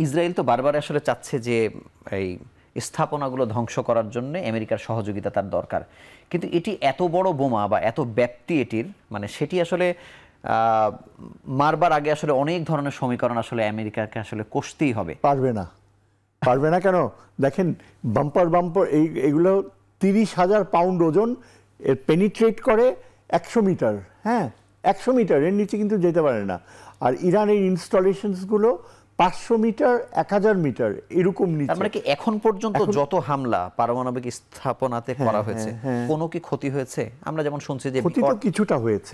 Israel তো বারবার আসলে চাচ্ছে যে এই স্থাপনাগুলো ধ্বংস করার জন্য আমেরিকার সহযোগিতা তার দরকার, কিন্তু এটি এত বড় বোমা বা এত ব্যাপ্তি এটির, মানে সেটি আসলে মারবার আগে আসলে অনেক ধরনের সমীকরণ আসলে আমেরিকাকে আসলে কষতেই হবে। পারবে না, পারবে না কেন? দেখেন বাম্পার বাম্পার এগুলো 30,000 পাউন্ড ওজন, এর পেনিট্রেট করে 100 মিটার। হ্যাঁ, 100 মিটার, এর নিচে কিন্তু যেতে পারে না। আর ইরানের ইনস্টলেশনসগুলো 500 মিটার, 1000 মিটার এরকম নিচে। তার মানে কি এখন পর্যন্ত যত হামলা পারমাণবিক স্থাপনাতে করা হয়েছে কোনো কি ক্ষতি হয়েছে? আমরা যেমন শুনছি যে ক্ষতি তো কিছুটা হয়েছে।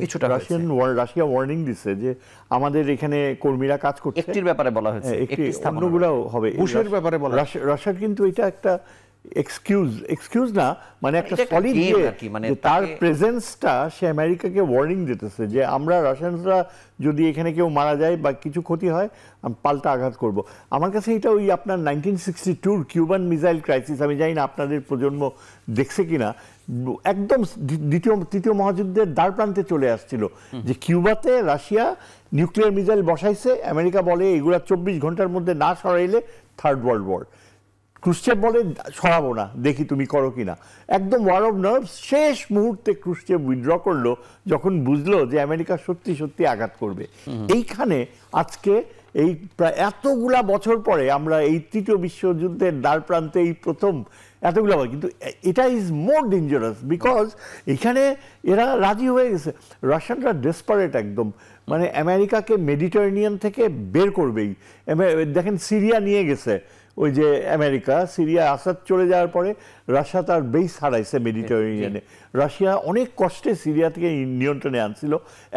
রাশিয়া ওয়ার্নিং দিছে যে আমাদের এখানে কর্মীরা কাজ করছে, একটির ব্যাপারে বলা হয়েছে, একটি অন্যগুলোও হবে। বুশের ব্যাপারে বলা, রাশিয়ার কিন্তু এটা একটা এক্সকিউজ না, মানে একটা সলিড মানে তার প্রেজেন্সটা, সে আমেরিকাকে ওয়ার্নিং দিতেছে যে আমরা রাশিয়ানরা যদি এখানে কেউ মারা যায় বা কিছু ক্ষতি হয় আমি পাল্টা আঘাত করব। আমার কাছে এটা ওই আপনার 1962 কিউবান মিসাইল ক্রাইসিস, আমি জানি না আপনাদের প্রজন্ম দেখছে কিনা, একদম তৃতীয় মহাযুদ্ধের দ্বার প্রান্তে চলে আসছিল যে কিউবাতে রাশিয়া নিউক্লিয়ার মিসাইল বসাইছে, আমেরিকা বলে এগুলা 24 ঘন্টার মধ্যে না সরাইলে থার্ড ওয়ার্ল্ড ওয়ার। ক্রুশ্চেভ বলে সরাবো না, দেখি তুমি করো কিনা। একদম ওয়ার অফ নার্ভস, শেষ মুহূর্তে ক্রুশ্চেভ উইথড্র করলো যখন বুঝলো যে আমেরিকা সত্যি সত্যি আঘাত করবে। এইখানে আজকে এই প্রায় এতগুলা বছর পরে আমরা এই তৃতীয় বিশ্বযুদ্ধের দ্বার প্রান্তে এই প্রথম এতগুলা, কিন্তু এটা ইজ মোর ডেঞ্জারাস বিকজ এখানে এরা রাজি হয়ে গেছে। রাশিয়ানরা ডেসপারেট একদম, মানে আমেরিকাকে মেডিটারেনিয়ান থেকে বের করবেই। দেখেন সিরিয়া নিয়ে গেছে ওই যে আমেরিকা, সিরিয়া আসাদ চলে যাওয়ার পরে রাশিয়া তার বেস হারাইছে মেডিটারেনিয়ানে। রাশিয়া অনেক কষ্টে সিরিয়া থেকে নিয়ন্ত্রণে আনছিল।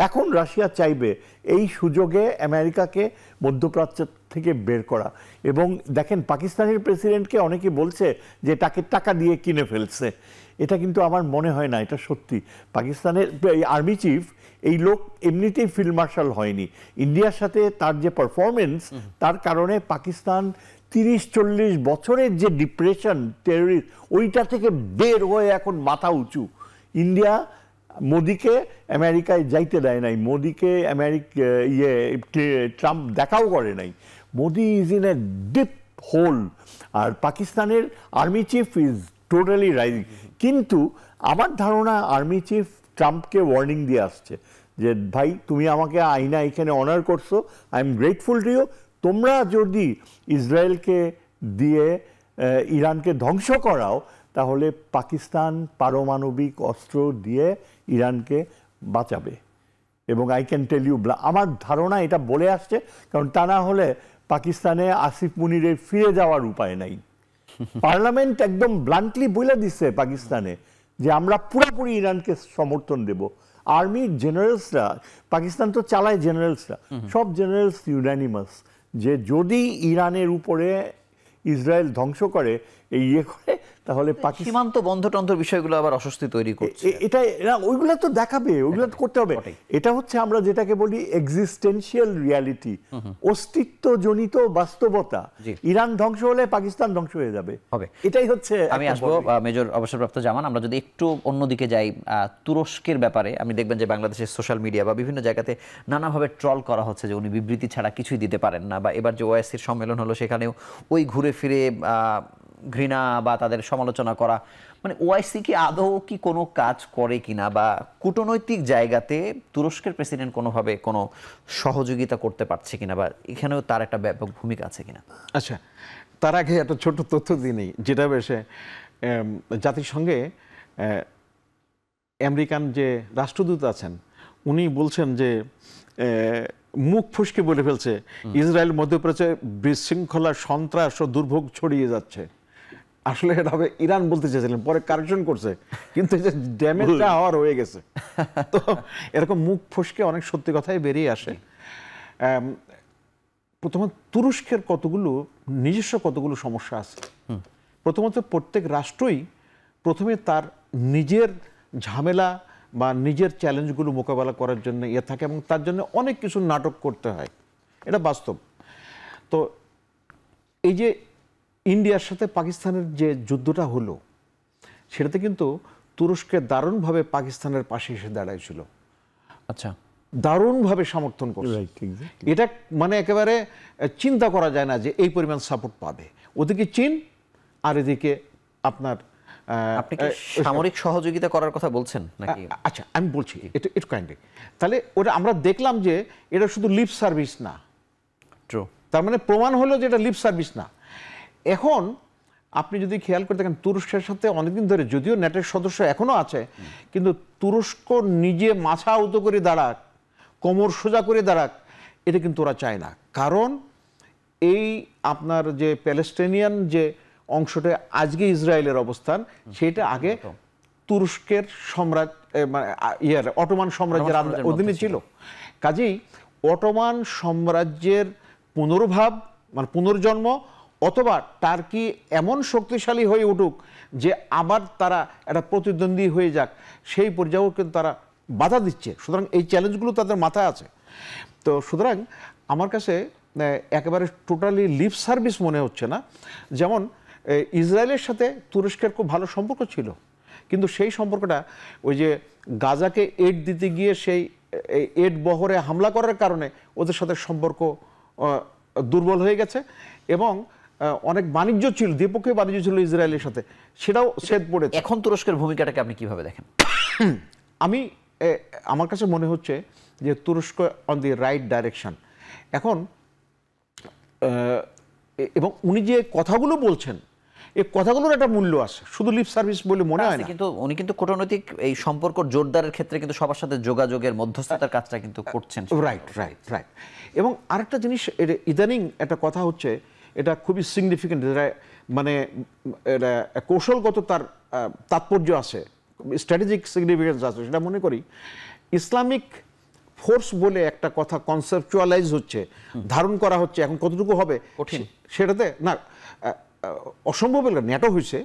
এখন রাশিয়া চাইবে এই সুযোগে আমেরিকাকে মধ্যপ্রাচ্য থেকে বের করা। এবং দেখেন পাকিস্তানের প্রেসিডেন্টকে অনেকে বলছে যে তাকে টাকা দিয়ে কিনে ফেলছে। এটা কিন্তু আমার মনে হয় না এটা সত্যি। পাকিস্তানের আর্মি চিফ এই লোক এমনিতেই ফিল্ড মার্শাল হয়নি। ইন্ডিয়ার সাথে তার যে পারফরমেন্স, তার কারণে পাকিস্তান 30-40 বছরের যে ডিপ্রেশন, টেররিস্ট, ওইটা থেকে বের হয়ে এখন মাথা উঁচু। ইন্ডিয়া মোদিকে আমেরিকায় যাইতে দেয় নাই, মোদিকে ট্রাম্প দেখাও করে নাই। Modi is in a deep hole. আর পাকিস্তানের army chief is totally rising. কিন্তু আমার ধারণা আর্মি চিফ ট্রাম্পকে ওয়ার্নিং দিয়ে আসছে যে ভাই তুমি আমাকে আইনা এখানে অনার করছো, I am grateful to you. তোমরা যদি ইসরায়েলকে দিয়ে ইরানকে ধ্বংস করাও তাহলে পাকিস্তান পারমাণবিক অস্ত্র দিয়ে ইরানকে বাঁচাবে। এবং আই ক্যান টেল ইউ, আমার ধারণা এটা বলে আসছে, কারণ তা না হলে পাকিস্তানে আসিফ মুনিরের ফিরে যাওয়ার উপায় নাই। পার্লামেন্ট একদম ব্লান্টলি বলে দিচ্ছে পাকিস্তানে যে আমরা পুরোপুরি ইরানকে সমর্থন দেব। আর্মির জেনারেলসরা, পাকিস্তান তো চালায় জেনারেলসরা, সব জেনারেলস ইউনানিমাস যে যদি ইরানের উপরে ইসরায়েল ধ্বংস করে ইয়ে করে তাহলে সীমান্ত বন্ধ বিষয়গুলো আবার অস্বস্তি তৈরি করছে। এটা ওইগুলো তো দেখাবে, ওইগুলো তো করতে হবে। এটা হচ্ছে আমরা যেটাকে বলি এক্সিস্টেন্সিয়াল রিয়ালিটি, অস্তিত্বজনিত বাস্তবতা। ইরান ধ্বংস হলে পাকিস্তান ধ্বংস হয়ে যাবে, এটাই হচ্ছে। আমি আসবো মেজর অবসরপ্রাপ্ত জামান, আমরা যদি একটু অন্যদিকে যাই, তুরস্কের ব্যাপারে আমি দেখবেন যে বাংলাদেশের সোশ্যাল মিডিয়া বা বিভিন্ন জায়গাতে নানাভাবে ট্রল করা হচ্ছে যে উনি বিবৃতি ছাড়া কিছুই দিতে পারেন না, বা এবার যে ওআইসির সম্মেলন হলো সেখানেও ওই ঘুরে ফিরে ঘৃণা বা তাদের সমালোচনা করা, মানে ওআইসি কি আদৌ কি কোনো কাজ করে কিনা, বা কূটনৈতিক জায়গাতে তুরস্কের প্রেসিডেন্ট কোনোভাবে কোনো সহযোগিতা করতে পারছে কিনা, বা এখানেও তার একটা ব্যাপক ভূমিকা আছে কিনা? আচ্ছা, তার আগে একটা ছোট্ট তথ্য দিয়ে নেই, যেটা বেশে জাতিসংঘে আমেরিকান যে রাষ্ট্রদূত আছেন উনি বলছেন যে মুখ ফুসকে বলে ফেলছে ইসরায়েল মধ্যপ্রাচ্যে বিশৃঙ্খলা, সন্ত্রাস ও দুর্ভোগ ছড়িয়ে যাচ্ছে। আসলে এটা হবে ইরান বলতে চেয়েছিলেন, পরে কারেকশন করছে, কিন্তু ড্যামেজটা হওয়ার হয়ে গেছে। তো এরকম মুখ ফুসকে অনেক সত্যি কথাই বেরিয়ে আসে। প্রথমত তুরস্কের নিজস্ব কতগুলো সমস্যা আছে। প্রথমত প্রত্যেক রাষ্ট্রই প্রথমে তার নিজের ঝামেলা বা নিজের চ্যালেঞ্জগুলো মোকাবেলা করার জন্য থাকে, এবং তার জন্য অনেক কিছু নাটক করতে হয়, এটা বাস্তব। তো এই যে ইন্ডিয়ার সাথে পাকিস্তানের যে যুদ্ধটা হলো, সেটাতে কিন্তু তুরস্কের দারুণভাবে পাকিস্তানের পাশে এসে দাঁড়াইছিল। আচ্ছা, দারুণভাবে সমর্থন করছে। এটা মানে একেবারে চিন্তা করা যায় না যে এই পরিমাণ সাপোর্ট পাবে। ওদিকে চীন আর এদিকে আপনার আপনি কি সামরিক সহযোগিতা করার কথা বলছেন নাকি? আচ্ছা, আমি বলছি একটু কাইন্ডলি। তাহলে ওটা আমরা দেখলাম যে এটা শুধু লিপ সার্ভিস না, ট্রু, তার মানে প্রমাণ হলো যে এটা লিপ সার্ভিস না। এখন আপনি যদি খেয়াল করে দেখেন তুরস্কের সাথে অনেকদিন ধরে, যদিও ন্যাটোর সদস্য এখনো আছে, কিন্তু তুরস্ক নিজে মাথা উঁচু করে দাঁড়াক, কোমর সোজা করে দাঁড়াক, এটা কিন্তু ওরা চায় না। কারণ এই আপনার যে প্যালেস্টাইনিয়ান যে অংশটা আজকে ইসরায়েলের অবস্থান, সেটা আগে তুরস্কের মানে অটোমান সাম্রাজ্যের অধীনে ছিল। কাজেই অটোমান সাম্রাজ্যের পুনর্ভাব মানে পুনর্জন্ম, অথবা টার্কি এমন শক্তিশালী হয়ে উঠুক যে আবার তারা একটা প্রতিদ্বন্দ্বী হয়ে যাক, সেই পর্যায়েও কিন্তু তারা বাধা দিচ্ছে। সুতরাং এই চ্যালেঞ্জগুলো তাদের মাথায় আছে। তো সুতরাং আমার কাছে একেবারে টোটালি লিপ সার্ভিস মনে হচ্ছে না। যেমন ইসরায়েলের সাথে তুরস্কের খুব ভালো সম্পর্ক ছিল, কিন্তু সেই সম্পর্কটা ওই যে গাজাকে এড দিতে গিয়ে সেই এড বহরে হামলা করার কারণে ওদের সাথে সম্পর্ক দুর্বল হয়ে গেছে, এবং অনেক বাণিজ্য ছিল, দ্বিপক্ষীয় বাণিজ্য ছিল ইসরায়েলের সাথে, সেটাও ছেদ পড়েছে। এখন তুরস্কের ভূমিকাটাকে আপনি কিভাবে দেখেন? আমার কাছে মনে হচ্ছে যে তুরস্ক অন দি রাইট ডাইরেকশন এখন। এবং উনি যে কথাগুলো বলছেন, এই কথাগুলোর একটা মূল্য আছে, শুধু লিপ সার্ভিস বলে মনে হয় না। কিন্তু উনি কিন্তু কূটনৈতিক এই সম্পর্ক জোরদারের ক্ষেত্রে কিন্তু সবার সাথে যোগাযোগের মধ্যস্থতার কাজটা কিন্তু করছেন। Right right right. এবং আরেকটা জিনিস, ইদানিং একটা কথা হচ্ছে, এটা খুবই সিগনিফিকেন্ট, মানে এটা কৌশলগত তার তাৎপর্য আছে, স্ট্র্যাটেজিক সিগনিফিকেন্স আছে। সেটা মনে করি ইসলামিক ফোর্স বলে একটা কথা কনসেপচুয়ালাইজ হচ্ছে, ধারণ করা হচ্ছে। এখন কতটুকু হবে কঠিন, সেটাতে না অসম্ভব ন্যাটো হয়েছে।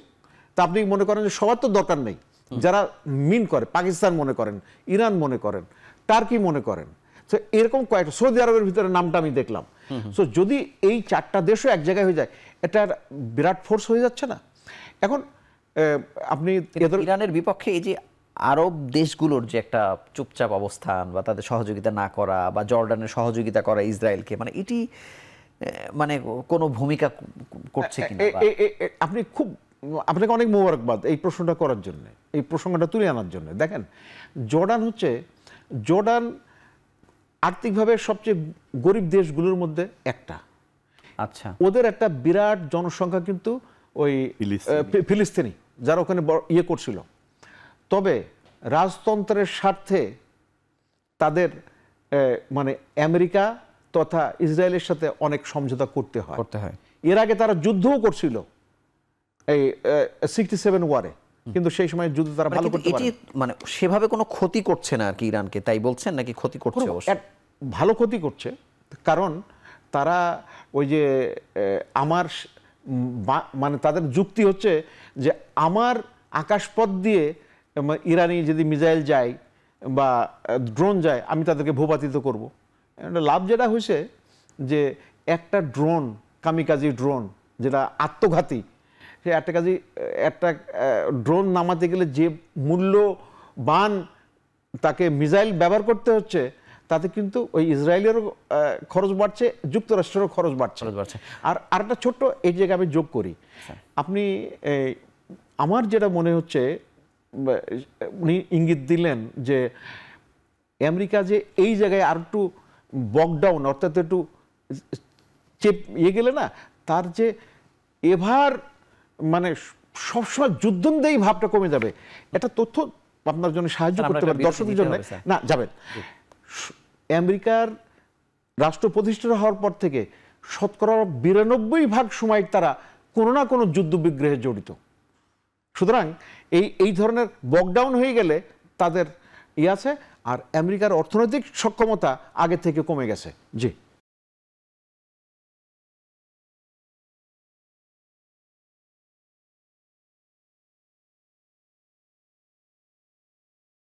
তা আপনি মনে করেন যে সবার তো দরকার নেই, যারা মিন করে, পাকিস্তান মনে করেন, ইরান মনে করেন, টার্কি মনে করেন, তো এরকম কয়েকটা, সৌদি আরবের ভিতরে নামটা আমি দেখলাম। সো যদি এই চারটা দেশও এক জায়গায় হয়ে যায়, এটা বিরাট ফোর্স হয়ে যাচ্ছে না? এখন আপনি ইরানের বিপক্ষে এই যে আরব দেশগুলোর যে একটা চুপচাপ অবস্থান বা তাদের সহযোগিতা না করা বা জর্ডানের সহযোগিতা করা ইসরায়েলকে, মানে এটি মানে কোনো ভূমিকা করছে কিনা? আপনাকে অনেক মোবারকবাদ এই প্রশ্নটা করার জন্য, এই প্রসঙ্গটা তুলে আনার জন্য। দেখেন, জর্ডান আর্থিকভাবে সবচেয়ে গরিব দেশগুলোর মধ্যে একটা। আচ্ছা, ওদের একটা বিরাট জনসংখ্যা কিন্তু ওই ফিলিস্তিনি, যারা ওখানে ইয়ে করছিল। তবে রাজতন্ত্রের স্বার্থে তাদের মানে আমেরিকা তথা ইসরায়েলের সাথে অনেক সমঝোতা করতে হয়। এর আগে তারা যুদ্ধও করছিল এই 67 ওয়ারে, কিন্তু সেই সময় যুদ্ধ তারা ভালো করতে পারে। মানে সেভাবে কোনো ক্ষতি করছে না আর কি ইরানকে, তাই বলছেন নাকি ক্ষতি করছে? ভালো ক্ষতি করছে, কারণ তারা ওই যে আমার মানে তাদের যুক্তি হচ্ছে যে আমার আকাশপথ দিয়ে ইরানি যদি মিসাইল যায় বা ড্রোন যায়, আমি তাদেরকে ভূপাতিত করব। লাভ যেটা হয়েছে যে একটা ড্রোন, কামিকাজি ড্রোন যেটা আত্মঘাতী, সে একটা ড্রোন নামাতে গেলে যে মূল্যবান তাকে মিসাইল ব্যবহার করতে হচ্ছে, তাতে কিন্তু ওই ইসরায়েলেরও খরচ বাড়ছে, যুক্তরাষ্ট্রেরও খরচ বাড়ছে। আর আরেকটা ছোট্ট এই জায়গায় আমি যোগ করি, আপনি আমার যেটা মনে হচ্ছে, উনি ইঙ্গিত দিলেন যে আমেরিকা যে এই জায়গায় আর একটু বকডাউন, অর্থাৎ একটু গেলে না, তার যে এবার মানে সবসময় যুদ্ধন্দেহী ভাবটা কমে যাবে। এটা তথ্য আপনার জন্য সাহায্য করতে পারে, দর্শকদের জন্য না যাবেন। আমেরিকার রাষ্ট্র প্রতিষ্ঠা হওয়ার পর থেকে 92% সময় তারা কোনো না কোনো যুদ্ধ বিগ্রহে জড়িত। সুতরাং এই ধরনের বকডাউন হয়ে গেলে তাদের আছে, আর আমেরিকার অর্থনৈতিক সক্ষমতা আগে থেকে কমে গেছে। জি।